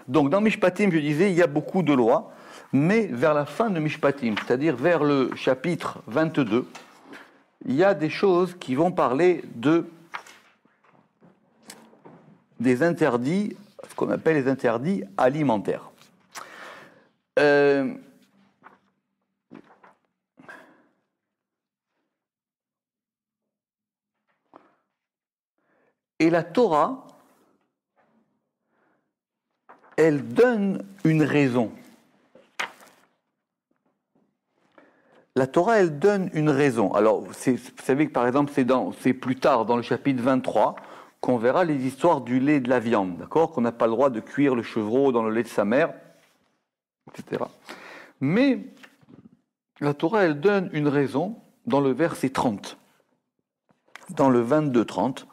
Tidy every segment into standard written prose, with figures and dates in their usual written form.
Donc dans Mishpatim, je disais, il y a beaucoup de lois, mais vers la fin de Mishpatim, c'est-à-dire vers le chapitre 22, il y a des choses qui vont parler des interdits, ce qu'on appelle les interdits alimentaires. Et la Torah, elle donne une raison. La Torah, elle donne une raison. Alors, vous savez que par exemple, c'est plus tard, dans le chapitre 23, qu'on verra les histoires du lait et de la viande, d'accord ? Qu'on n'a pas le droit de cuire le chevreau dans le lait de sa mère, etc. Mais la Torah, elle donne une raison dans le verset 30, dans le 22-30,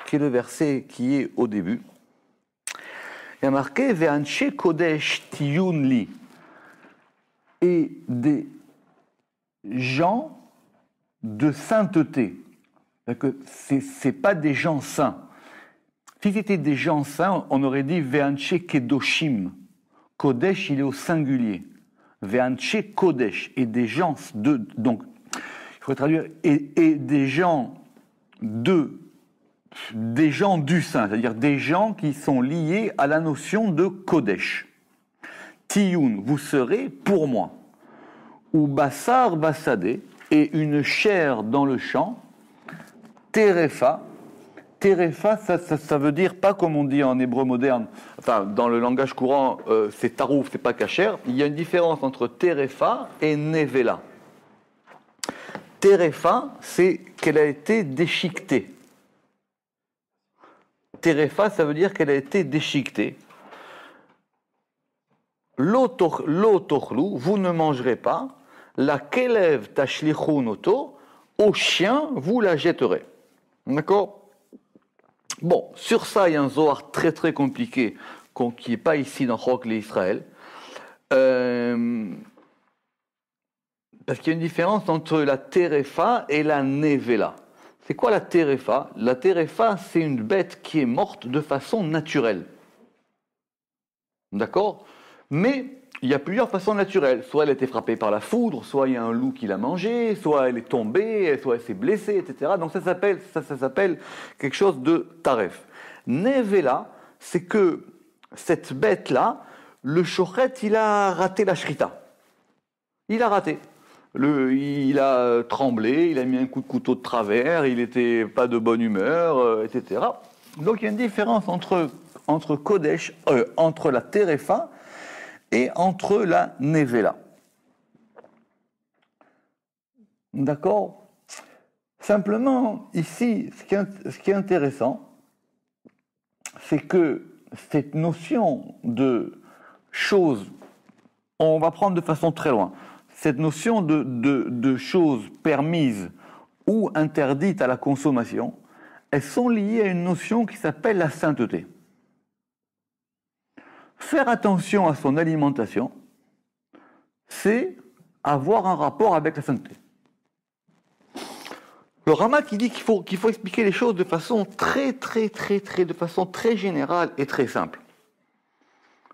qui est le verset qui est au début. Il y a marqué « Ve'anshe kodesh tiyun li » et des gens de sainteté. Ce n'est pas des gens saints. Si c'était des gens saints, on aurait dit « Ve'anshe kedoshim ». Kodesh, il est au singulier. Ve'anshe kodesh, et des gens de... Donc, il faut traduire « et des gens du saint », c'est-à-dire des gens qui sont liés à la notion de Kodesh. Tiyun, vous serez pour moi. Ou Bassar Bassadé, et une chair dans le champ. Terefa. Terefa, ça veut dire, pas comme on dit en hébreu moderne, enfin, dans le langage courant, c'est tarouf, c'est pas kasher. Il y a une différence entre Terefa et Nevela. Terefa, c'est qu'elle a été déchiquetée. Terefa, ça veut dire qu'elle a été déchiquetée. L'otochlu, vous ne mangerez pas. La kelev tashlichun oto, au chien, vous la jetterez. D'accord ? Bon, sur ça, il y a un zohar très très compliqué, qui n'est pas ici dans Chok l'Israël. Parce qu'il y a une différence entre la terefa et la nevela. C'est quoi la terefa ? La terefa, c'est une bête qui est morte de façon naturelle. D'accord ? Mais il y a plusieurs façons naturelles. Soit elle a été frappée par la foudre, soit il y a un loup qui l'a mangée, soit elle est tombée, soit elle s'est blessée, etc. Donc ça s'appelle quelque chose de taref. Nevela, c'est que cette bête-là, le shochet, il a raté la shrita. Il a raté. Il a tremblé, il a mis un coup de couteau de travers, il n'était pas de bonne humeur, etc. Donc il y a une différence entre Kodesh, entre la Terefa et entre la Nevela. D'accord ? Simplement, ici, ce qui est intéressant, c'est que cette notion de choses, on va prendre de façon très loin, cette notion de choses permises ou interdites à la consommation, elles sont liées à une notion qui s'appelle la sainteté. Faire attention à son alimentation, c'est avoir un rapport avec la sainteté. Le Rama qui dit qu'il faut expliquer les choses de façon de façon très générale et très simple.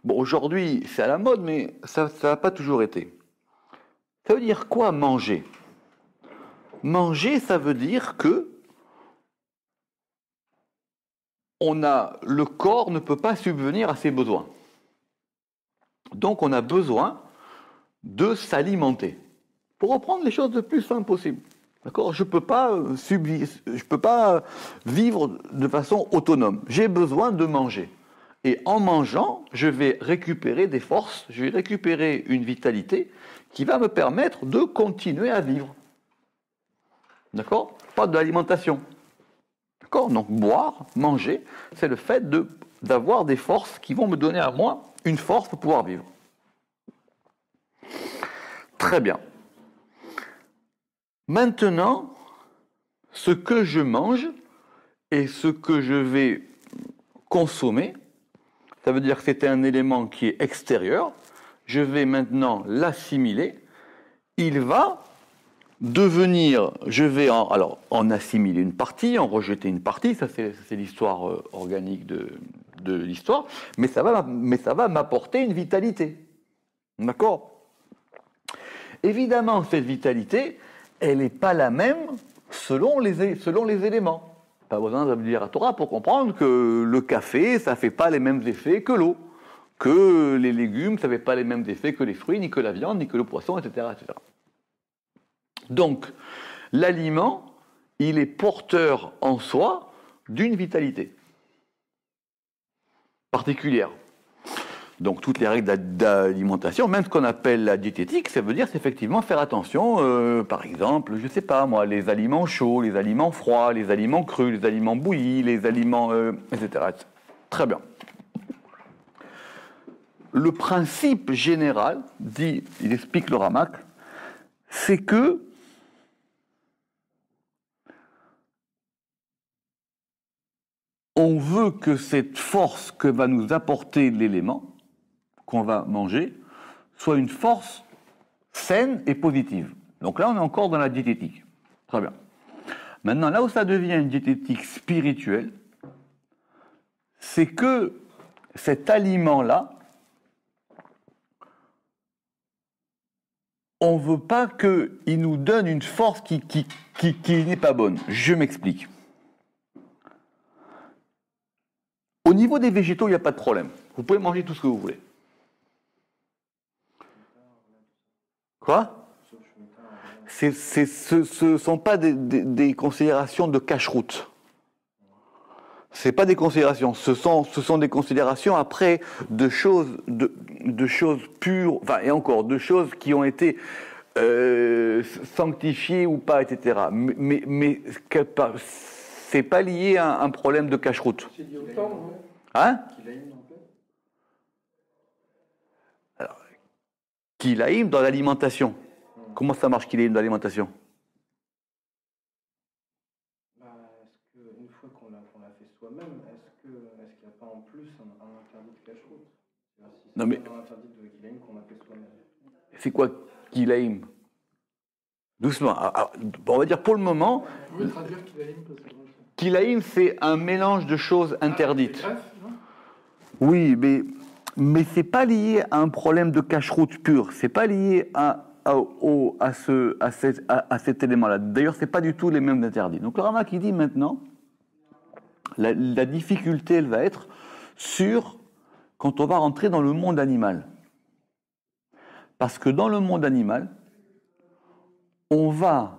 Bon, aujourd'hui, c'est à la mode, mais ça n'a pas toujours été. Ça veut dire quoi, manger ? Manger, ça veut dire que le corps ne peut pas subvenir à ses besoins. Donc, on a besoin de s'alimenter. Pour reprendre les choses le plus simple possible. D'accord ? Je ne peux pas vivre de façon autonome. J'ai besoin de manger. Et en mangeant, je vais récupérer des forces, je vais récupérer une vitalité qui va me permettre de continuer à vivre. D'accord ? Pas de l'alimentation. D'accord ? Donc boire, manger, c'est le fait d'avoir des forces qui vont me donner à moi une force pour pouvoir vivre. Très bien. Maintenant, ce que je mange et ce que je vais consommer, ça veut dire que c'est un élément qui est extérieur, je vais maintenant l'assimiler, il va devenir, je vais en assimiler une partie, en rejeter une partie, ça c'est l'histoire organique de l'histoire, mais ça va m'apporter une vitalité. D'accord? Évidemment, cette vitalité, elle n'est pas la même selon les éléments. Pas besoin de lire la Torah pour comprendre que le café, ça ne fait pas les mêmes effets que l'eau, que les légumes, ça ne fait pas les mêmes effets que les fruits, ni que la viande, ni que le poisson, etc. etc. Donc, l'aliment, il est porteur en soi d'une vitalité particulière. Donc, toutes les règles d'alimentation, même ce qu'on appelle la diététique, ça veut dire c'est effectivement faire attention, par exemple, je ne sais pas moi, les aliments chauds, les aliments froids, les aliments crus, les aliments bouillis, les aliments, etc. Très bien. Le principe général, il explique le Ramak, c'est que on veut que cette force que va nous apporter l'élément qu'on va manger soit une force saine et positive. Donc là, on est encore dans la diététique. Très bien. Maintenant, là où ça devient une diététique spirituelle, c'est que cet aliment-là, on ne veut pas qu'il nous donne une force qui n'est pas bonne. Je m'explique. Au niveau des végétaux, il n'y a pas de problème. Vous pouvez manger tout ce que vous voulez. Quoi? Ce ne sont pas des considérations de cache-route. Ce n'est pas des considérations. Ce sont des considérations après de choses pures, enfin, et encore, de choses qui ont été sanctifiées ou pas, etc. Mais c'est pas lié à un problème de cache-route. C'est lié au temps, non? Hein? Alors, kilaïm dans l'alimentation. Comment ça marche kilaïm dans l'alimentation? Est-ce qu'une fois qu'on l'a fait soi-même, est-ce qu'il n'y a pas en plus un interdit de cache-route? Si c'est un interdit de kilaïm qu'on a fait soi-même. C'est quoi kilaïm? Doucement. Alors, on va dire pour le moment. Vous pouvez traduire kilaïm parce que... Kilaïm, c'est un mélange de choses interdites. Bref, non? Oui, mais c'est pas lié à un problème de cache-route pur. C'est pas lié à cet élément-là. D'ailleurs, c'est pas du tout les mêmes interdits. Donc le Ramak qui dit maintenant, la difficulté, elle va être sur quand on va rentrer dans le monde animal. Parce que dans le monde animal, on va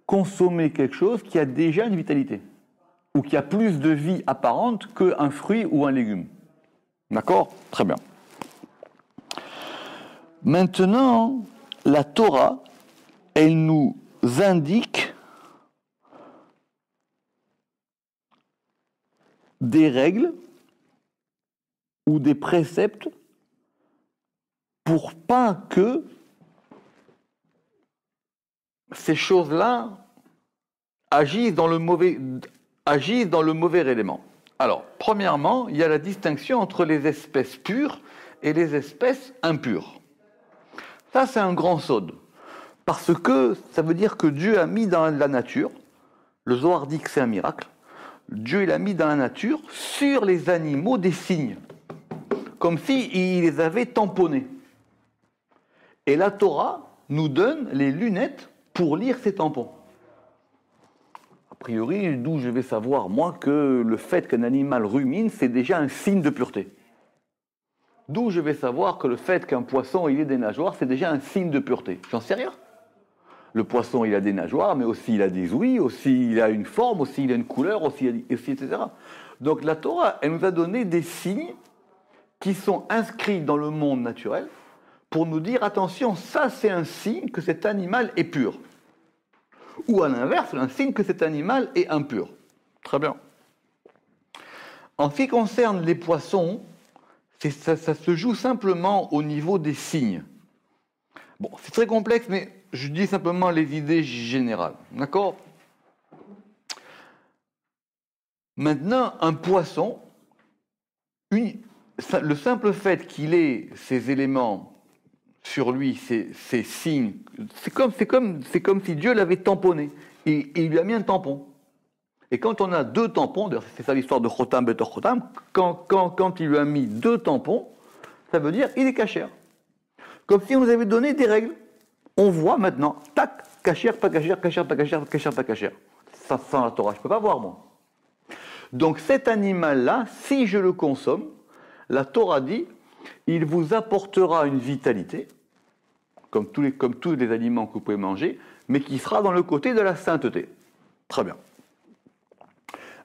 consommer quelque chose qui a déjà une vitalité, ou qui a plus de vie apparente qu'un fruit ou un légume. D'accord? Très bien. Maintenant, la Torah, elle nous indique des règles ou des préceptes pour pas que ces choses-là agissent dans le mauvais élément. Alors, premièrement, il y a la distinction entre les espèces pures et les espèces impures. Ça, c'est un grand sod. Parce que ça veut dire que Dieu a mis dans la nature, le Zohar dit que c'est un miracle, Dieu il a mis dans la nature, sur les animaux, des signes. Comme s'il les avait tamponnés. Et la Torah nous donne les lunettes pour lire ces tampons. A priori, d'où je vais savoir, moi, que le fait qu'un animal rumine, c'est déjà un signe de pureté. D'où je vais savoir que le fait qu'un poisson il ait des nageoires, c'est déjà un signe de pureté. J'en sais rien. Le poisson, il a des nageoires, mais aussi il a des ouïes, aussi il a une forme, aussi il a une couleur, aussi etc. Donc la Torah, elle nous a donné des signes qui sont inscrits dans le monde naturel pour nous dire, attention, ça c'est un signe que cet animal est pur. Ou à l'inverse, un signe que cet animal est impur. Très bien. En ce qui concerne les poissons, ça se joue simplement au niveau des signes. Bon, c'est très complexe, mais je dis simplement les idées générales. D'accord? Maintenant, un poisson, le simple fait qu'il ait ces éléments sur lui, ces signes, c'est comme si Dieu l'avait tamponné. Et il lui a mis un tampon. Et quand on a 2 tampons, c'est ça l'histoire de Chotam Betor Chotam, quand il lui a mis 2 tampons, ça veut dire il est cachère. Comme si on nous avait donné des règles. On voit maintenant, tac, cachère, pas cachère, cachère, pas cachère, cachère, pas cachère. Ça sent la Torah, je ne peux pas voir moi. Donc cet animal-là, si je le consomme, la Torah dit, il vous apportera une vitalité, comme tous les aliments que vous pouvez manger, mais qui sera dans le côté de la sainteté. Très bien.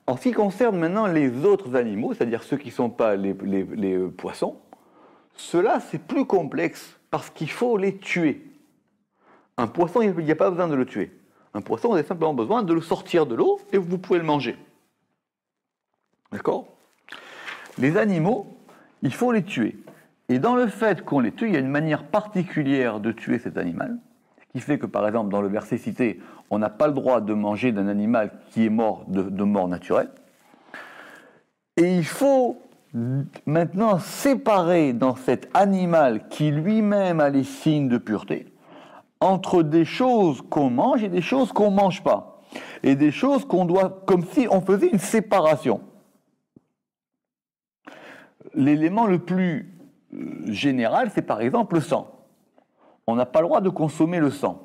En ce qui concerne maintenant les autres animaux, c'est-à-dire ceux qui ne sont pas les poissons, ceux-là, c'est plus complexe parce qu'il faut les tuer. Un poisson, il n'y a pas besoin de le tuer. Un poisson, vous avez simplement besoin de le sortir de l'eau et vous pouvez le manger. D'accord ? Les animaux, il faut les tuer. Et dans le fait qu'on les tue, il y a une manière particulière de tuer cet animal, ce qui fait que, par exemple, dans le verset cité, on n'a pas le droit de manger d'un animal qui est mort de mort naturelle. Et il faut maintenant séparer dans cet animal qui lui-même a les signes de pureté, entre des choses qu'on mange et des choses qu'on ne mange pas. Et des choses qu'on doit, comme si on faisait une séparation. L'élément le plus général, c'est par exemple le sang. On n'a pas le droit de consommer le sang.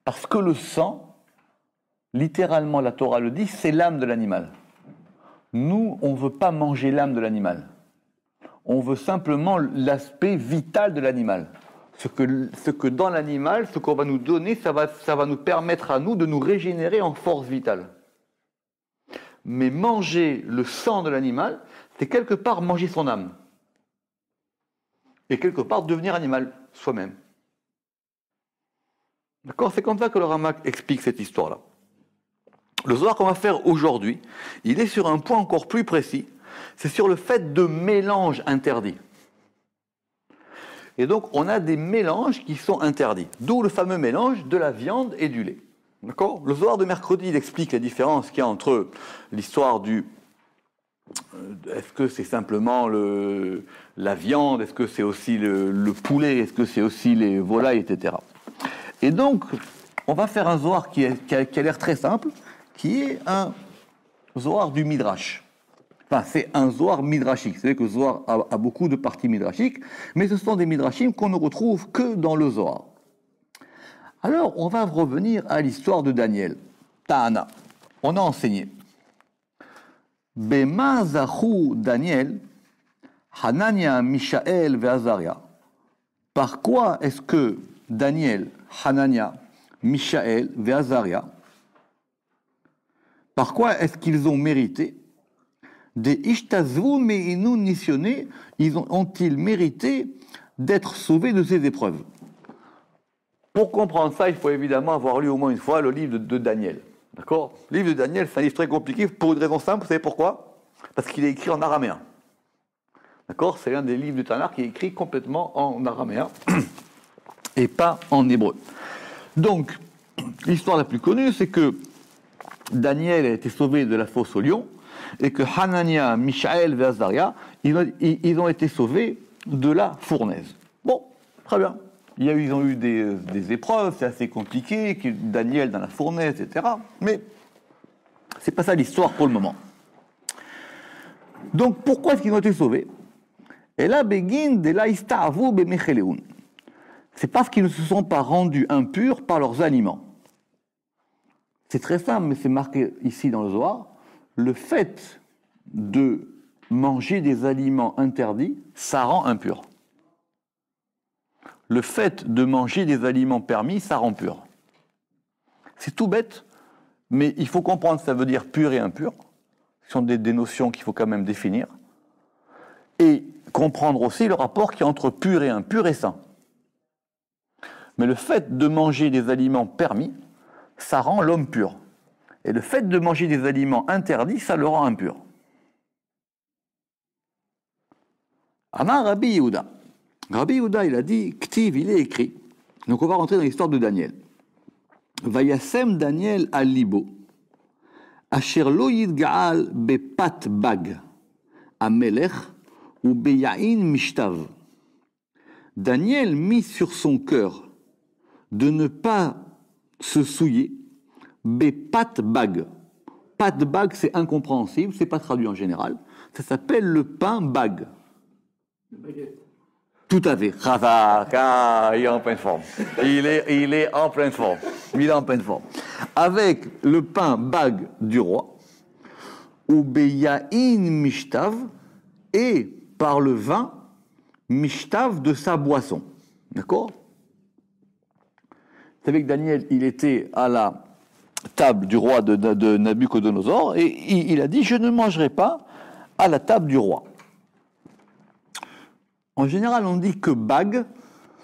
Parce que le sang, littéralement la Torah le dit, c'est l'âme de l'animal. Nous, on ne veut pas manger l'âme de l'animal. On veut simplement l'aspect vital de l'animal. Ce que dans l'animal, ce qu'on va nous donner, ça va nous permettre à nous de nous régénérer en force vitale. Mais manger le sang de l'animal, c'est quelque part manger son âme. Et quelque part devenir animal soi-même. D'accord ? C'est comme ça que le Ramak explique cette histoire-là. Le Zohar qu'on va faire aujourd'hui, il est sur un point encore plus précis, c'est sur le fait de mélange interdit. Et donc, on a des mélanges qui sont interdits. D'où le fameux mélange de la viande et du lait. D'accord ? Le Zohar de mercredi, il explique la différence qu'il y a entre l'histoire du... Est-ce que c'est simplement la viande ? Est-ce que c'est aussi le poulet ? Est-ce que c'est aussi les volailles, etc. Et donc, on va faire un Zohar qui a l'air très simple, qui est un Zohar du Midrash. Enfin, c'est un Zohar midrashique. Vous savez que le Zohar a beaucoup de parties midrashiques, mais ce sont des midrashim qu'on ne retrouve que dans le Zohar. Alors, on va revenir à l'histoire de Daniel. Ta'ana. On a enseigné. Bema zachu Daniel, Hanania, Mishaël et Azaria. Par quoi est-ce que Daniel, Hanania, Mishaël et Azaria, par quoi est-ce qu'ils ont mérité des ishtazvou me'inu nisyoné, ont-ils mérité d'être sauvés de ces épreuves? Pour comprendre ça, il faut évidemment avoir lu au moins une fois le livre de Daniel. D'accord ? Le livre de Daniel, c'est un livre très compliqué pour une raison simple, vous savez pourquoi ? Parce qu'il est écrit en araméen. D'accord ? C'est l'un des livres du Tanakh qui est écrit complètement en araméen et pas en hébreu. Donc, l'histoire la plus connue, c'est que Daniel a été sauvé de la fosse au lion et que Hanania, Mishaël et Azaria, ils ont été sauvés de la fournaise. Bon, très bien. Ils ont eu des épreuves, c'est assez compliqué, Daniel dans la fournaise, etc. Mais c'est pas ça l'histoire pour le moment. Donc pourquoi est-ce qu'ils ont été sauvés? Et là, Begin de la ista'avu b'mecheleun. C'est parce qu'ils ne se sont pas rendus impurs par leurs aliments. C'est très simple, mais c'est marqué ici dans le Zohar. Le fait de manger des aliments interdits, ça rend impur. Le fait de manger des aliments permis, ça rend pur. C'est tout bête, mais il faut comprendre ça veut dire pur et impur. Ce sont des notions qu'il faut quand même définir. Et comprendre aussi le rapport qu'il y a entre pur et impur et saint. Mais le fait de manger des aliments permis, ça rend l'homme pur. Et le fait de manger des aliments interdits, ça le rend impur. Amar Rabbi Yehuda. Rabbi Yehuda, il a dit, Ktiv, il est écrit. Donc on va rentrer dans l'histoire de Daniel. Vayasem Daniel al libo, asher lo yidgaal bepat bag, amelech ou beyain mishtav. Daniel mit sur son cœur de ne pas se souiller bepat bag, Pas de bague, c'est incompréhensible, c'est pas traduit en général. Ça s'appelle le pain bague. Le baguette. Tout à fait. Ah, il est en pleine forme. Il est en pleine forme. Il est en pleine forme. Avec le pain bague du roi, ou beyaïn mishtav, et par le vin mishtav de sa boisson. D'accord? Vous savez que Daniel, il était à la table du roi de Nabuchodonosor, et il a dit, je ne mangerai pas à la table du roi. En général, on dit que bag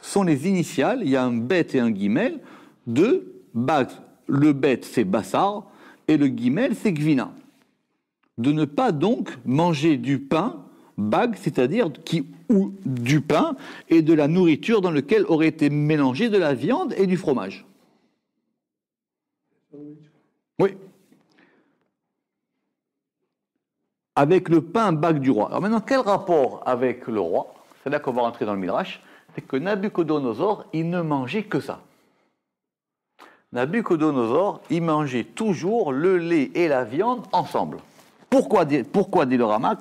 sont les initiales, il y a un bet et un guimel, de bag. Le bet, c'est bassar, et le guimel, c'est gvina. De ne pas donc manger du pain, bag, c'est-à-dire ou du pain et de la nourriture dans lequel aurait été mélangé de la viande et du fromage. Oui. Avec le pain bag du roi. Alors maintenant, quel rapport avec le roi? C'est là qu'on va rentrer dans le Midrash. C'est que Nabuchodonosor, il ne mangeait que ça. Nabuchodonosor, il mangeait toujours le lait et la viande ensemble. Pourquoi dit le Ramak?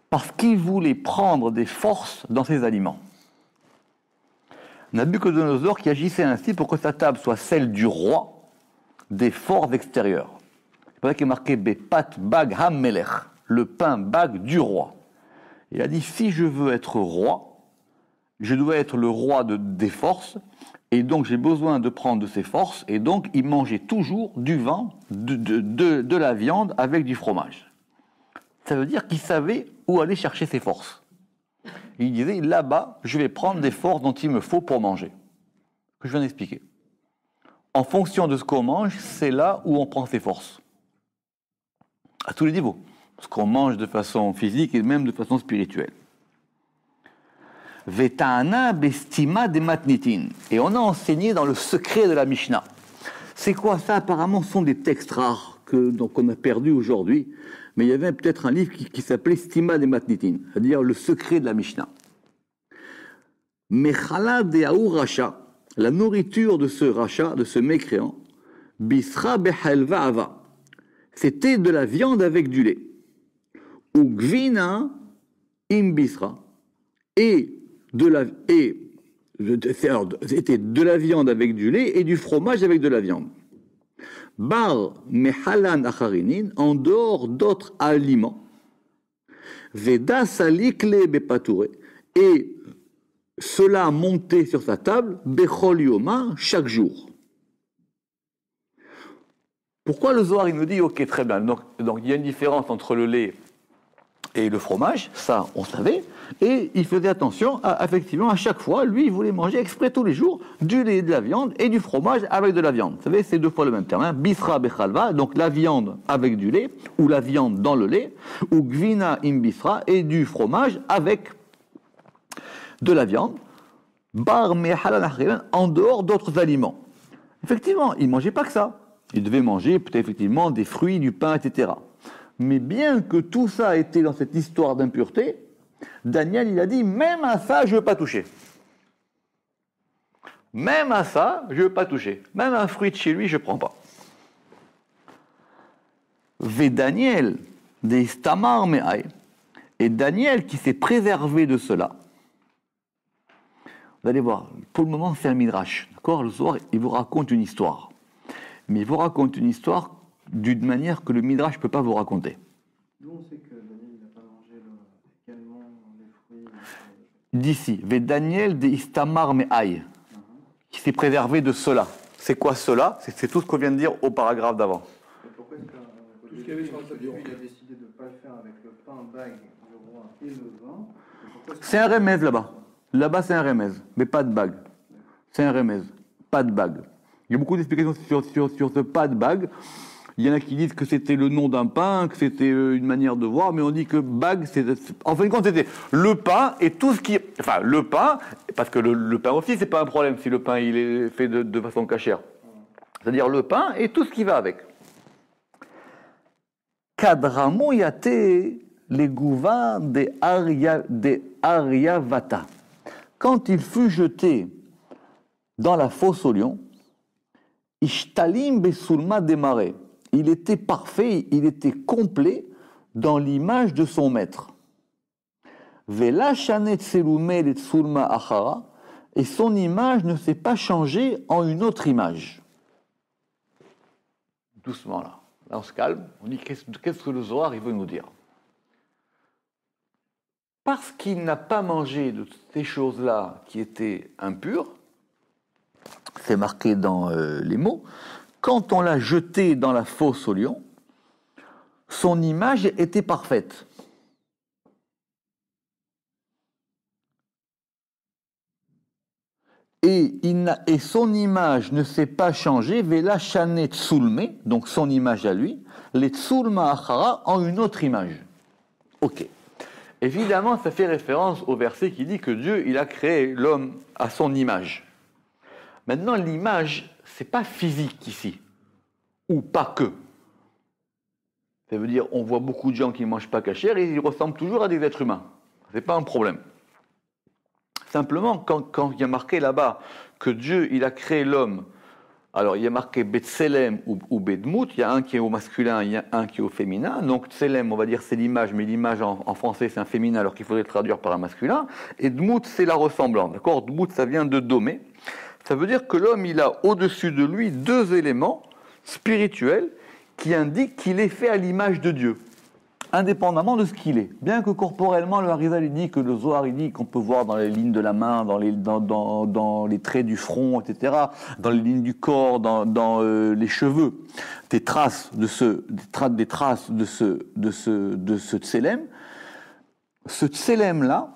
Parce qu'il voulait prendre des forces dans ses aliments. Nabuchodonosor qui agissait ainsi pour que sa table soit celle du roi, des forces extérieures. C'est pour ça qu'il est marqué Bepat Bag Hammelech, le pain bag du roi. Il a dit, si je veux être roi, je dois être le roi des forces, et donc j'ai besoin de prendre de ces forces, et donc il mangeait toujours du vin, de la viande avec du fromage. Ça veut dire qu'il savait où aller chercher ses forces. Il disait, là-bas, je vais prendre des forces dont il me faut pour manger. Que je viens d'expliquer. En fonction de ce qu'on mange, c'est là où on prend ses forces. À tous les niveaux. Parce qu'on mange de façon physique et même de façon spirituelle. Vetana bestima de matnitin. Et on a enseigné dans le secret de la Mishnah. C'est quoi ça? Apparemment, ce sont des textes rares qu'on a perdus aujourd'hui. Mais il y avait peut-être un livre qui s'appelait Stima de matnitin, c'est-à-dire le secret de la Mishnah. Mechala de Aou Racha, la nourriture de ce Racha, de ce mécréant, Bisra behalva ava. C'était de la viande avec du lait. Ou gvina imbisra, c'était de la viande avec du lait et du fromage avec de la viande. Bar mehalan acharinin, en dehors d'autres aliments. Veda salikle bepatoure, et cela montait sur sa table bechol yoma, chaque jour. Pourquoi le Zohar il nous dit ok très bien, donc il y a une différence entre le lait et le fromage, ça on savait, et il faisait attention effectivement à chaque fois, lui il voulait manger exprès tous les jours du lait et de la viande et du fromage avec de la viande. Vous savez, c'est deux fois le même terme, hein? Bisra bechalva, donc la viande avec du lait, ou la viande dans le lait, ou gvina imbisra, et du fromage avec de la viande, bar mehalan en dehors d'autres aliments. Effectivement, il ne mangeait pas que ça. Il devait manger peut-être effectivement des fruits, du pain, etc. Mais bien que tout ça était dans cette histoire d'impureté, Daniel, il a dit, même à ça, je ne veux pas toucher. Même à ça, je ne veux pas toucher. Même un fruit de chez lui, je ne prends pas. Ve Daniel, des Stamar Me'ai, et Daniel qui s'est préservé de cela. Vous allez voir, pour le moment, c'est un midrash. D'accord? Le soir, il vous raconte une histoire. Mais il vous raconte une histoire d'une manière que le Midrash ne peut pas vous raconter. D'où on sait que Daniel n'a pas mangé également les fruits. D'ici, Ve Daniel de Istamar Me'ai, qui s'est préservé de cela. C'est quoi cela? C'est tout ce qu'on vient de dire au paragraphe d'avant. Pourquoi est-ce qu'il a décidé de ne pas le faire avec le pain bague du roi et le vin? C'est un remez là-bas. Là-bas, c'est un remez, mais pas de bague. C'est un remez, pas de bague. Il y a beaucoup d'explications sur ce pas de bague. Il y en a qui disent que c'était le nom d'un pain, que c'était une manière de voir, mais on dit que bague, en fin de compte, c'était le pain et tout ce qui... Enfin, le pain, parce que le pain aussi, c'est pas un problème si le pain il est fait de façon cachère. C'est-à-dire le pain et tout ce qui va avec. Kadramo yate les gouvats des Aryavata. Quand il fut jeté dans la fosse au lion, Ishtalim besulma démarré. il était parfait, il était complet dans l'image de son maître. Vela shanet tselume le tsulma achara, et son image ne s'est pas changée en une autre image. Doucement là. Là on se calme, on dit qu'est-ce que le Zohar il veut nous dire. Parce qu'il n'a pas mangé de ces choses-là qui étaient impures, c'est marqué dans les mots, quand on l'a jeté dans la fosse au lion, son image était parfaite. Et son image ne s'est pas changée, vela shane tsulme, donc son image à lui, les tsulma achara en une autre image. Ok. Évidemment, ça fait référence au verset qui dit que Dieu, il a créé l'homme à son image. Maintenant, l'image, c'est pas physique ici, ou pas que. Ça veut dire, on voit beaucoup de gens qui ne mangent pas cachère et ils ressemblent toujours à des êtres humains. C'est pas un problème. Simplement, quand il y a marqué là-bas que Dieu, il a créé l'homme, alors il y a marqué Betselem ou Bedmout, il y a un qui est au masculin, il y a un qui est au féminin. Donc Tselem, on va dire, c'est l'image, mais l'image en français, c'est un féminin, alors qu'il faudrait traduire par un masculin. Et Dmout, c'est la ressemblance, d'accord? Dmout, ça vient de Domé. Ça veut dire que l'homme, il a au-dessus de lui deux éléments spirituels qui indiquent qu'il est fait à l'image de Dieu, indépendamment de ce qu'il est. Bien que corporellement, le Harizal, il dit que le Zohar, il dit qu'on peut voir dans les lignes de la main, dans les traits du front, etc., dans les lignes du corps, dans les cheveux, des traces de ce tselem. Ce tselem-là,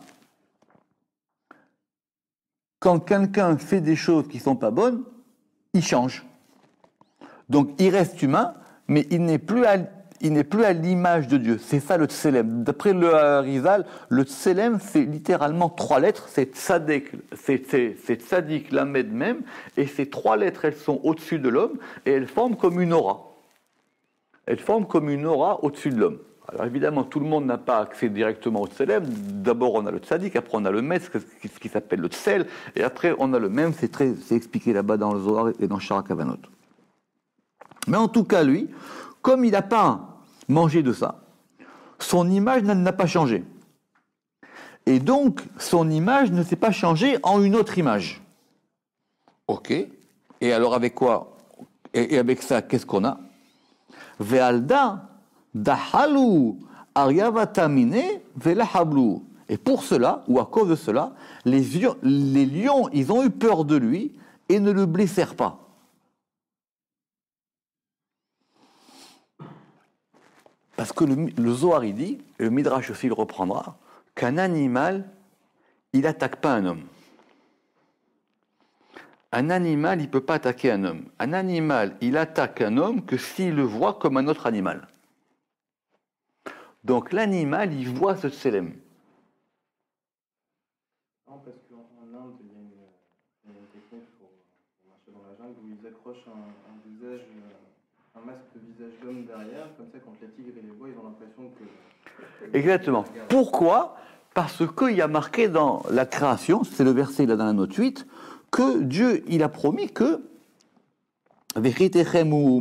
quand quelqu'un fait des choses qui ne sont pas bonnes, il change. Donc il reste humain, mais il n'est plus à l'image de Dieu. C'est ça le tselem. D'après le Harizal, le tselem, c'est littéralement trois lettres. C'est tzadik, lamed même. Et ces trois lettres, elles sont au-dessus de l'homme et elles forment comme une aura. Elles forment comme une aura au-dessus de l'homme. Alors évidemment, tout le monde n'a pas accès directement au tselem. D'abord, on a le tzadik, après on a le metz, ce qui s'appelle le tsel, et après on a le même. C'est expliqué là-bas dans le Zohar et dans Shara Kavanot. Mais en tout cas, lui, comme il n'a pas mangé de ça, son image n'a pas changé. Et donc, son image ne s'est pas changée en une autre image. Ok. Et alors, avec quoi? Et avec ça, qu'est-ce qu'on a? Ve'alda dahalu aryavatamine ve'lahablu. Et pour cela, ou à cause de cela, les lions, ils ont eu peur de lui et ne le blessèrent pas. Parce que le Zohar, il dit, et le Midrash aussi le reprendra, qu'un animal, il n'attaque pas un homme. Un animal, il ne peut pas attaquer un homme. Un animal, il attaque un homme que s'il le voit comme un autre animal. Donc l'animal, il voit ce tselem. Non, parce qu'en Inde, il y a une technique pour marcher dans la jungle où ils accrochent un visage... un masque de visage d'homme derrière, comme ça quand les tigres et les voient, ils ont l'impression que... Exactement. Pourquoi? Parce qu'il y a marqué dans la création, c'est le verset là dans la note 8, que Dieu, il a promis que les animaux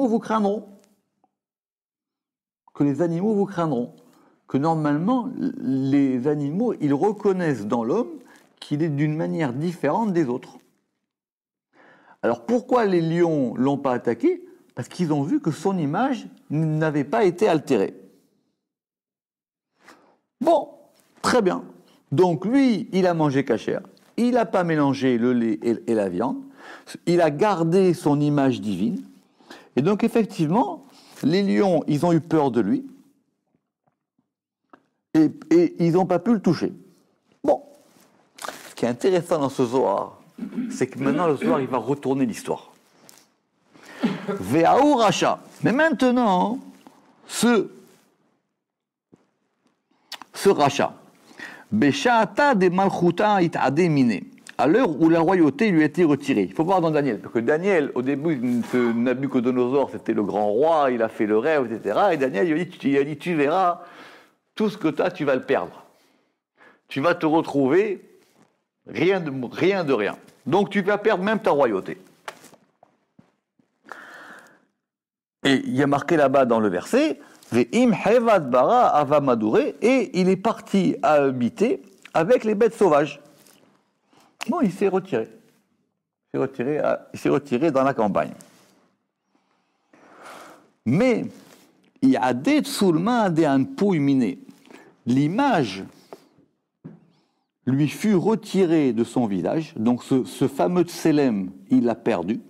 vous craindront. Que les animaux vous craindront. Que normalement, les animaux, ils reconnaissent dans l'homme qu'il est d'une manière différente des autres. Alors pourquoi les lions ne l'ont pas attaqué? Parce qu'ils ont vu que son image n'avait pas été altérée. Bon, très bien. Donc lui, il a mangé cachère, il n'a pas mélangé le lait et la viande, il a gardé son image divine. Et donc effectivement, les lions, ils ont eu peur de lui et ils n'ont pas pu le toucher. Bon, ce qui est intéressant dans ce Zohar, c'est que maintenant le Zohar, il va retourner l'histoire. Ve'aou Racha. Mais maintenant, ce Racha, Besha'ata de Malchuta it'ade mine. À l'heure où la royauté lui a été retirée. Il faut voir dans Daniel, parce que Daniel, au début, Nabuchodonosor, c'était le grand roi, il a fait le rêve, etc. Et Daniel, il a dit, tu verras, tout ce que tu as, tu vas le perdre. Tu vas te retrouver rien de rien. Donc tu vas perdre même ta royauté. Et il y a marqué là-bas dans le verset, Ve'im hevad bara ava madure, et il est parti à habiter avec les bêtes sauvages. Bon, il s'est retiré. Il s'est retiré dans la campagne. Mais, l'image lui fut retirée de son village, donc ce fameux Tselem, il l'a perdu.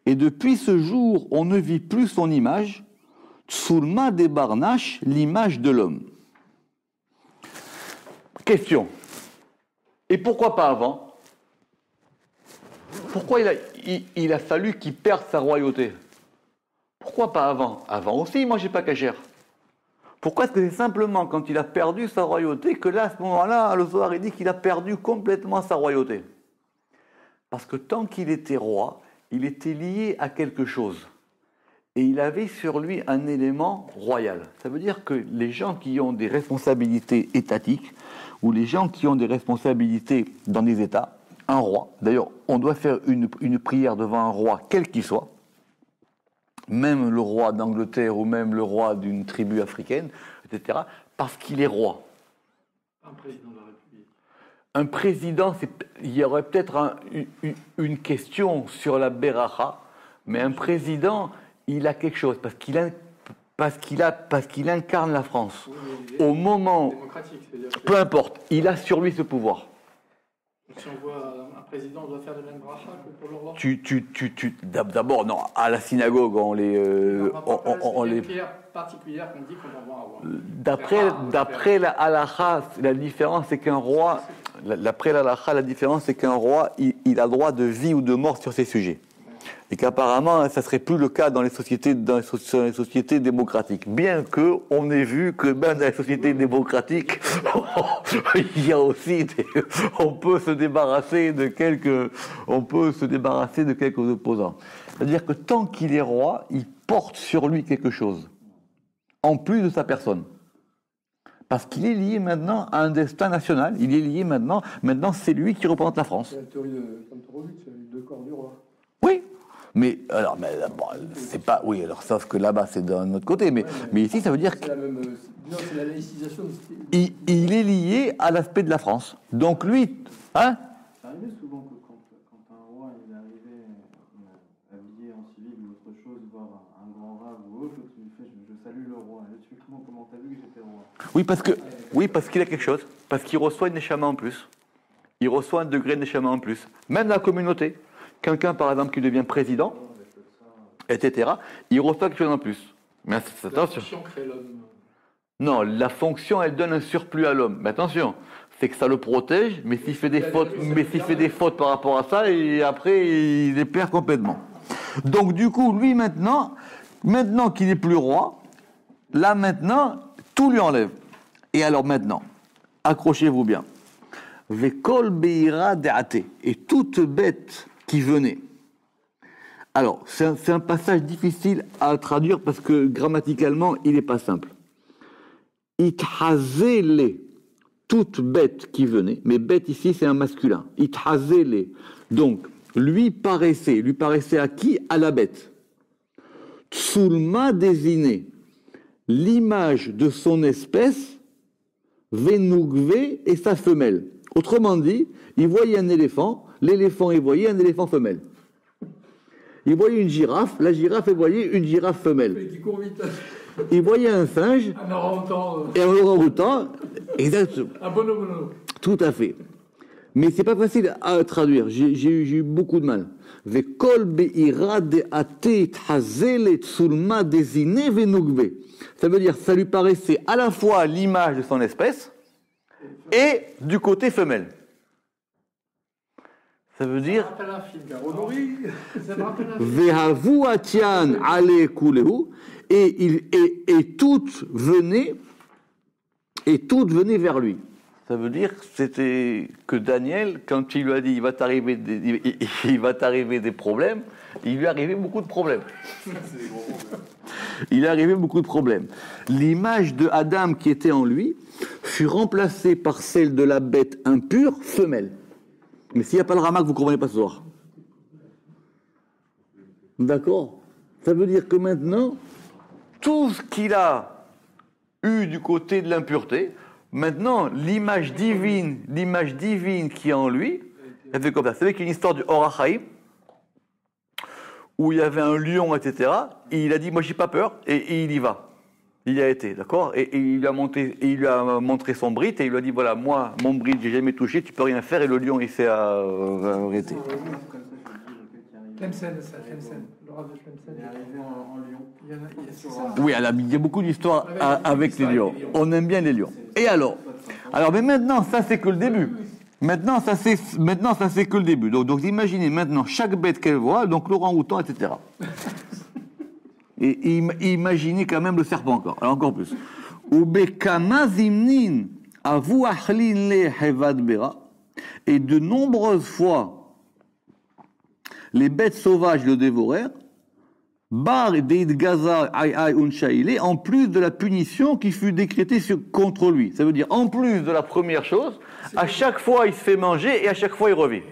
Et depuis ce jour, on ne vit plus son image, Tsulma de Barnash, l'image de l'homme. Question. Et pourquoi pas avant? Pourquoi il a fallu qu'il perde sa royauté? Pourquoi pas avant? Avant aussi, il ne mangeait pas cachère. Pourquoi est-ce que c'est simplement quand il a perdu sa royauté que là, à ce moment-là, le Zohar, il dit qu'il a perdu complètement sa royauté? Parce que tant qu'il était roi, il était lié à quelque chose. Et il avait sur lui un élément royal. Ça veut dire que les gens qui ont des responsabilités étatiques, ou les gens qui ont des responsabilités dans des États, un roi, d'ailleurs, on doit faire une prière devant un roi, quel qu'il soit, même le roi d'Angleterre ou même le roi d'une tribu africaine, etc., parce qu'il est roi. Un président de la République. Un président, il y aurait peut-être une question sur la Beracha, mais un président, il a quelque chose, parce qu'il incarne la France. Oui, au moment, peu importe, il a sur lui ce pouvoir. Donc si on voit un président, on doit faire le même bracha que pour le roi. D'abord, non, à la synagogue, on les... C'est une prière particulière qu'on dit qu'on va avoir. D'après la halakha, la différence c'est qu'un roi, d'après la halakha, la différence c'est qu'un roi, il a droit de vie ou de mort sur ces sujets. Et qu'apparemment, ça ne serait plus le cas dans les sociétés démocratiques. Bien qu'on ait vu que même dans les sociétés démocratiques, il y a aussi on peut se débarrasser de quelques opposants. C'est-à-dire que tant qu'il est roi, il porte sur lui quelque chose, en plus de sa personne. Parce qu'il est lié maintenant à un destin national, il est lié maintenant c'est lui qui représente la France. C'est la théorie de Kantorowicz, les deux corps du roi. Oui. Mais bon, c'est pas. Oui, alors sauf que là-bas c'est d'un autre côté, mais ici ça veut dire que. Non, c'est la laïcisation. Il est lié à l'aspect de la France. Donc lui, hein? Ça arrivait souvent que quand un roi il arrivait habillé en civil ou autre chose, voir un grand rave ou autre, il fait je salue le roi. Et tu comment t'as vu que j'étais roi? Oui, parce qu'il a quelque chose, parce qu'il reçoit une neshama en plus. Il reçoit un degré de neshama en plus, même dans la communauté. Quelqu'un, par exemple, qui devient président, etc., il reçoit quelque chose en plus. Mais attention. La fonction crée l'homme. Non, la fonction, elle donne un surplus à l'homme. Mais attention, c'est que ça le protège, mais s'il fait des fautes par rapport à ça, et après, il les perd complètement. Donc, du coup, lui, maintenant qu'il n'est plus roi, là, maintenant, tout lui enlève. Et alors, maintenant, accrochez-vous bien. Vekol beira de'ate. Et toute bête qui venait. Alors, c'est un passage difficile à traduire parce que grammaticalement, il n'est pas simple. Ithazele, toute bête qui venait, mais bête ici, c'est un masculin. Ithazele. Donc, lui paraissait à qui? À la bête. Tsulma désignait l'image de son espèce, Venugve et sa femelle. Autrement dit, il voyait un éléphant, l'éléphant, il voyait un éléphant femelle. Il voyait une girafe, la girafe, il voyait une girafe femelle. Il voyait un singe, un orang-outan. Et un orang-outan, exactement. Un bonobo. Tout à fait. Mais c'est pas facile à traduire, j'ai eu beaucoup de mal. Ça veut dire, ça lui paraissait à la fois l'image de son espèce et du côté femelle. Ça veut dire et toutes venaient vers lui. Ça veut dire que Daniel, quand il lui a dit il va t'arriver des problèmes, il lui est arrivé beaucoup de problèmes. Il est arrivé beaucoup de problèmes. L'image de Adam qui était en lui fut remplacée par celle de la bête impure femelle. Mais s'il n'y a pas le ramak, vous ne comprenez pas ce soir. D'accord? Ça veut dire que maintenant, tout ce qu'il a eu du côté de l'impureté, maintenant, l'image divine qui est en lui, elle fait comme ça. Vous savez qu'il y a une histoire du Or HaChaim, où il y avait un lion, etc. Et il a dit, moi, j'ai pas peur, et il y va. Il y a été, d'accord, et il lui a montré son bride, et il lui a dit, voilà, moi, mon bride, j'ai jamais touché, tu peux rien faire, et le lion, il s'est arrêté. Tlemcen, ça, Tlemcen. Le rave de Tlemcen. Il est arrivé en Lyon. C'est ça. Oui, il y a beaucoup d'histoires avec les lions. avec les lions. On aime bien les lions. Et alors, mais maintenant, ça, c'est que le début. Maintenant, ça, c'est que le début. Donc, imaginez maintenant chaque bête qu'elle voit, donc l'orang-outan, etc. Et imaginez quand même le serpent encore. Alors, encore plus. Et de nombreuses fois, les bêtes sauvages le dévorèrent, en plus de la punition qui fut décrétée contre lui. Ça veut dire, en plus de la première chose, à chaque fois il se fait manger et à chaque fois il revit.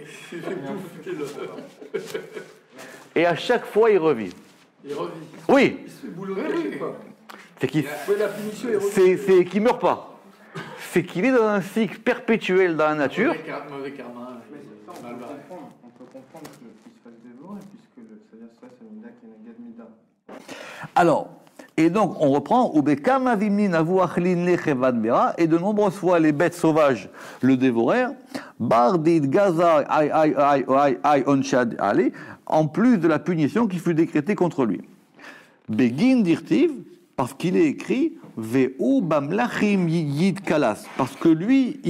Et à chaque fois il revit. Il revit. Oui. Il se fait boulonner, quoi. C'est qu'il La punition est revenue. c'est qu'il meurt pas. C'est qu'il est dans un cycle perpétuel dans la nature. Mauvais karma. Mais ça, on peut comprendre qu'il se fasse dévorer, puisque c'est-à-dire ça, c'est Mida qui est Nagad Mida. Alors, et donc on reprend, et de nombreuses fois les bêtes sauvages le dévorèrent, en plus de la punition qui fut décrétée contre lui. Begin dirtiv, parce qu'il est écrit, parce que lui,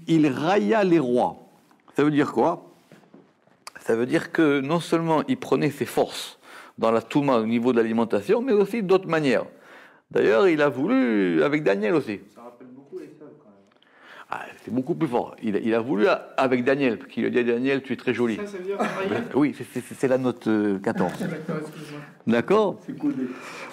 il railla les rois. Ça veut dire quoi? Ça veut dire que non seulement il prenait ses forces dans la Touma au niveau de l'alimentation, mais aussi d'autres manières. D'ailleurs, il a voulu avec Daniel aussi. Ça rappelle beaucoup les sables, quand même. Ah, c'est beaucoup plus fort. Il a voulu avec Daniel, parce qu'il a dit à Daniel, tu es très joli. Ça veut dire railler. Oui, c'est la note 14. D'accord, excuse-moi. D'accord? C'est codé.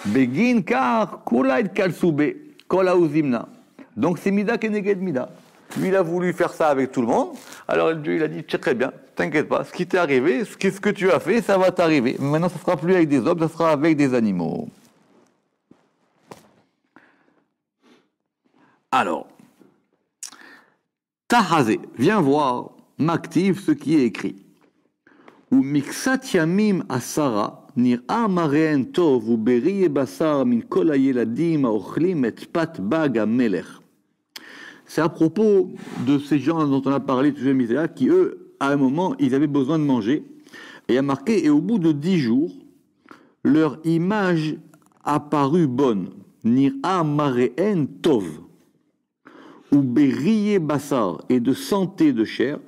Begin kar kulaid kalsoube kolauzimna. Donc c'est Mida keneged Mida. Lui, il a voulu faire ça avec tout le monde. Alors Dieu, il a dit, c'est très bien, t'inquiète pas, ce qui t'est arrivé, ce que tu as fait, ça va t'arriver. Maintenant, ça ne sera plus avec des hommes, ça sera avec des animaux. Alors, Tahazé, viens voir, m'active ce qui est écrit. Ou miksat yamim asara, nir'a mareen tov, ou beriye basar min kol hayeladim haochlim et pat bag hamelech. C'est à propos de ces gens dont on a parlé, tous les misères, qui eux, à un moment, ils avaient besoin de manger. Et il y a marqué, et au bout de 10 jours, leur image apparut bonne. Nir'a mareen tov. Ou beriye basar, et de santé de chair,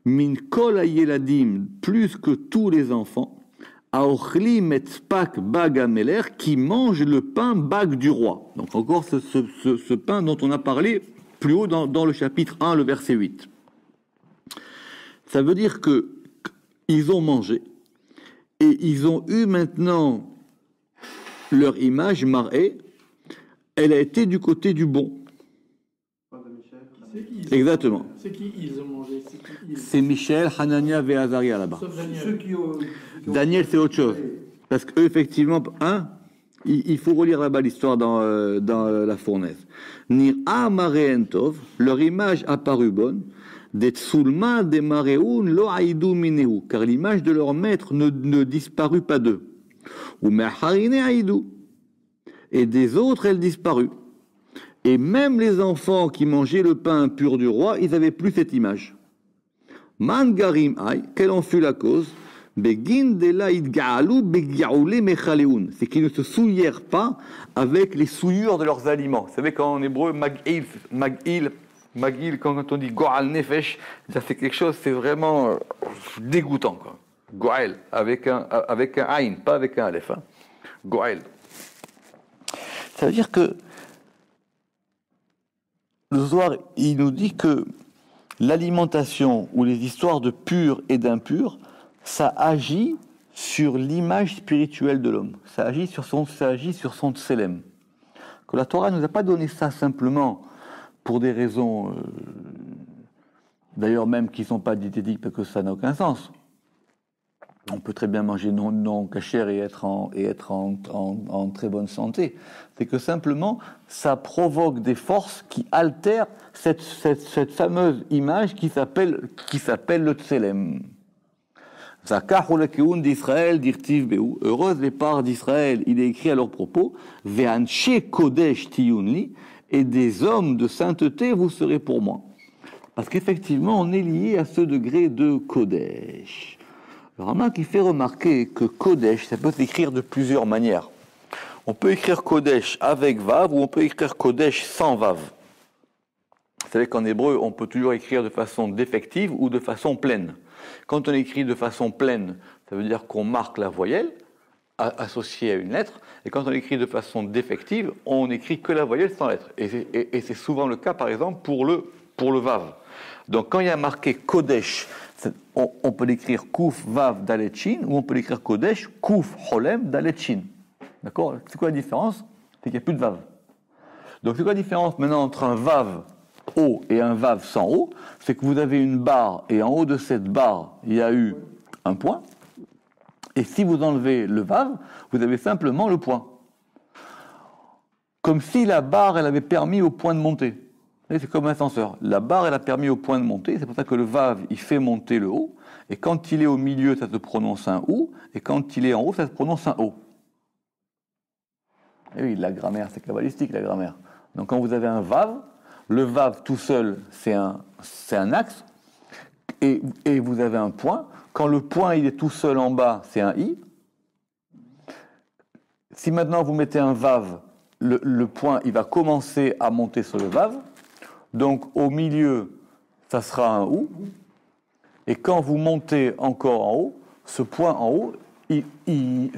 min kol hayeladim, plus que tous les enfants, aochlim et pak bag hamelech, qui mangent le pain bag du roi. Donc encore ce pain dont on a parlé plus haut dans le chapitre 1, le verset 8. Ça veut dire que ils ont mangé, et ils ont eu maintenant leur image marée, elle a été du côté du bon. C'est qui ils Exactement. C'est qui ils ont mangé? C'est qui ils? C'est Michel, Hanania et Azaria là-bas. Sauf Daniel. Ceux qui ont... Daniel, c'est autre chose. Parce qu'eux, effectivement, il faut relire là-bas l'histoire dans la fournaise. Nir'a mareen tov, leur image apparut bonne, des tsulma des mareun lo aïdou minehu, car l'image de leur maître ne disparut pas d'eux. Ou me'harine aïdou, et des autres, elle disparut. Et même les enfants qui mangeaient le pain impur du roi, ils n'avaient plus cette image. Man garim ay, quelle en fut la cause? Begin de la idga'alou begiaoulé mechaleun. C'est qu'ils ne se souillèrent pas avec les souillures de leurs aliments. Vous savez, quand en hébreu, mag'il, quand on dit go'al nefesh, ça fait quelque chose, c'est vraiment dégoûtant, quoi. Go'al, avec un aïn, pas avec un aleph. Hein. Go'al. Ça veut dire que le Zohar, il nous dit que l'alimentation ou les histoires de pur et d'impur, ça agit sur l'image spirituelle de l'homme. Ça agit sur son tsélem. Que la Torah ne nous a pas donné ça simplement pour des raisons, d'ailleurs même qui ne sont pas diététiques parce que ça n'a aucun sens. on peut très bien manger non cachère et être en très bonne santé. C'est que simplement, ça provoque des forces qui altèrent cette fameuse image qui s'appelle le tselem. Zakahulakeun d'Israël, dirtiv Béou. Heureuse les parts d'Israël, il est écrit à leur propos, Ve'anche Kodesh tiyunli, et des hommes de sainteté vous serez pour moi. Parce qu'effectivement, on est lié à ce degré de Kodesh. Le Rama qui fait remarquer que Kodesh, ça peut s'écrire de plusieurs manières. On peut écrire Kodesh avec Vav ou on peut écrire Kodesh sans Vav. Vous savez qu'en hébreu, on peut toujours écrire de façon défective ou de façon pleine. Quand on écrit de façon pleine, ça veut dire qu'on marque la voyelle associée à une lettre. Et quand on écrit de façon défective, on n'écrit que la voyelle sans lettre. Et c'est souvent le cas, par exemple, pour le Vav. Donc quand il y a marqué Kodesh, on peut l'écrire Kouf Vav Dalet Shin ou on peut l'écrire Kodesh Kouf Holem Dalet Shin. D'accord? C'est quoi la différence? C'est qu'il n'y a plus de Vav. Donc c'est quoi la différence maintenant entre un Vav haut et un Vav sans haut? C'est que vous avez une barre et en haut de cette barre, il y a eu un point. Et si vous enlevez le Vav, vous avez simplement le point. Comme si la barre, elle avait permis au point de monter. C'est comme un ascenseur. La barre, elle a permis au point de monter. C'est pour ça que le Vav, il fait monter le haut. Et quand il est au milieu, ça se prononce un OU. Et quand il est en haut, ça se prononce un O. Et oui, la grammaire, c'est kabbalistique, la grammaire. Donc quand vous avez un Vav, le Vav tout seul, c'est un axe. Et vous avez un point. Quand le point, il est tout seul en bas, c'est un I. Si maintenant vous mettez un Vav, le point, il va commencer à monter sur le Vav. Donc, au milieu, ça sera un OU. Et quand vous montez encore en haut, ce point en haut, il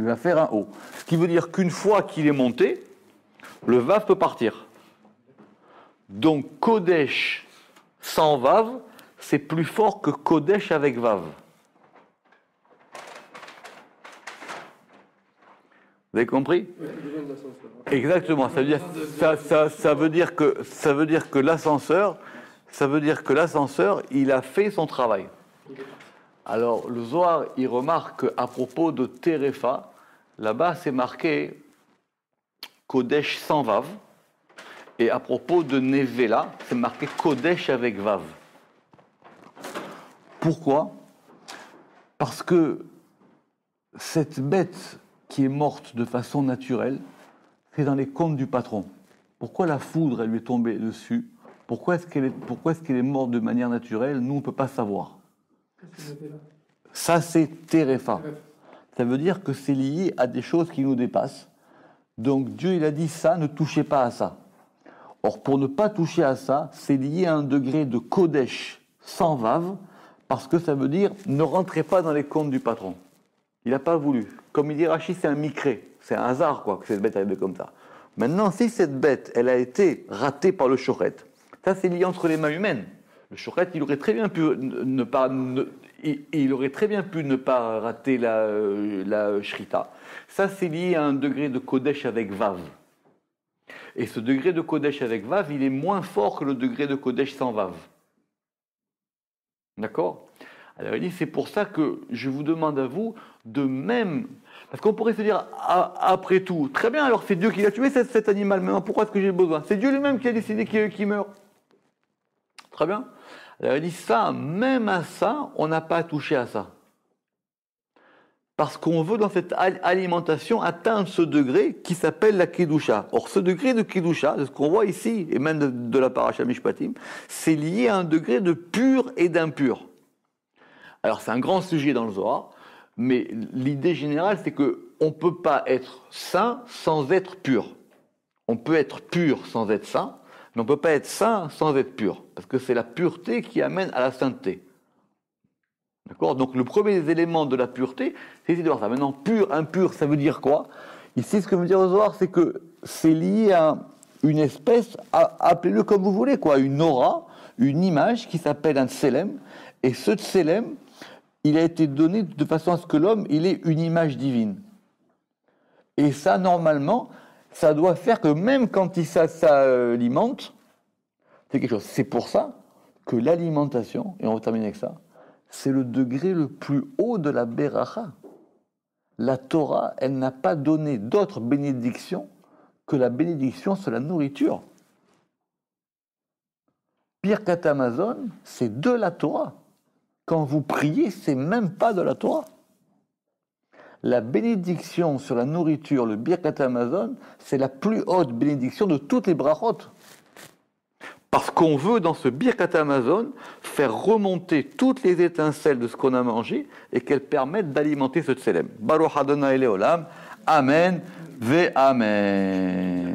va faire un O. Ce qui veut dire qu'une fois qu'il est monté, le Vav peut partir. Donc, Kodesh sans Vav, c'est plus fort que Kodesh avec Vav. Vous avez compris? Exactement. Ça veut dire que l'ascenseur, il a fait son travail. Alors le Zohar, il remarque à propos de Terefa, là-bas c'est marqué Kodesh sans Vav, et à propos de Nevela, c'est marqué Kodesh avec Vav. Pourquoi? Parce que cette bête qui est morte de façon naturelle, c'est dans les contes du patron. Pourquoi la foudre, elle lui est tombée dessus? Pourquoi est-ce qu'elle est morte de manière naturelle? Nous, on ne peut pas savoir. Ça, c'est Terefa. Ça veut dire que c'est lié à des choses qui nous dépassent. Donc, Dieu, il a dit ça, ne touchez pas à ça. Or, pour ne pas toucher à ça, c'est lié à un degré de Kodesh sans Vav, parce que ça veut dire, ne rentrez pas dans les comptes du patron. Il n'a pas voulu. Comme il dit Rachid, c'est un micré. C'est un hasard, quoi, que cette bête arrive comme ça. Maintenant, si cette bête, elle a été ratée par le shochet, ça, c'est lié entre les mains humaines. Le shochet, il aurait très bien pu ne pas rater la shrita. Ça, c'est lié à un degré de Kodesh avec Vav. Et ce degré de Kodesh avec Vav, il est moins fort que le degré de Kodesh sans Vav. D'accord? Alors il dit, c'est pour ça que je vous demande à vous de même... Parce qu'on pourrait se dire, après tout, très bien, alors c'est Dieu qui a tué cet animal, maintenant pourquoi est-ce que j'ai besoin? C'est Dieu lui-même qui a décidé qu'il meurt. Très bien. Alors il dit, ça, même à ça, on n'a pas à toucher à ça. Parce qu'on veut dans cette alimentation atteindre ce degré qui s'appelle la Kedusha. Or ce degré de Kedusha, de ce qu'on voit ici, et même de la Parasha Mishpatim, c'est lié à un degré de pur et d'impur. Alors c'est un grand sujet dans le Zohar, mais l'idée générale c'est qu'on ne peut pas être saint sans être pur. On peut être pur sans être saint, mais on ne peut pas être saint sans être pur, parce que c'est la pureté qui amène à la sainteté. D'accord? Donc le premier élément de la pureté, c'est de voir ça. Maintenant, pur, impur, ça veut dire quoi? Ici, ce que veut dire le Zohar, c'est que c'est lié à une espèce, appelez-le comme vous voulez, quoi, une aura, une image qui s'appelle un tselem, et ce tselem, il a été donné de façon à ce que l'homme, il ait une image divine. Et ça, normalement, ça doit faire que même quand il s'alimente, c'est quelque chose. C'est pour ça que l'alimentation, et on va terminer avec ça, c'est le degré le plus haut de la Beracha. La Torah, elle n'a pas donné d'autre bénédiction que la bénédiction sur la nourriture. Birkat Hamazon, c'est de la Torah. Quand vous priez, c'est même pas de la Torah. La bénédiction sur la nourriture, le Birkat Hamazon, c'est la plus haute bénédiction de toutes les brachot. Parce qu'on veut, dans ce Birkat Hamazon, faire remonter toutes les étincelles de ce qu'on a mangé et qu'elles permettent d'alimenter ce tselem. Baruch Adonai Leolam. Amen. Ve Amen.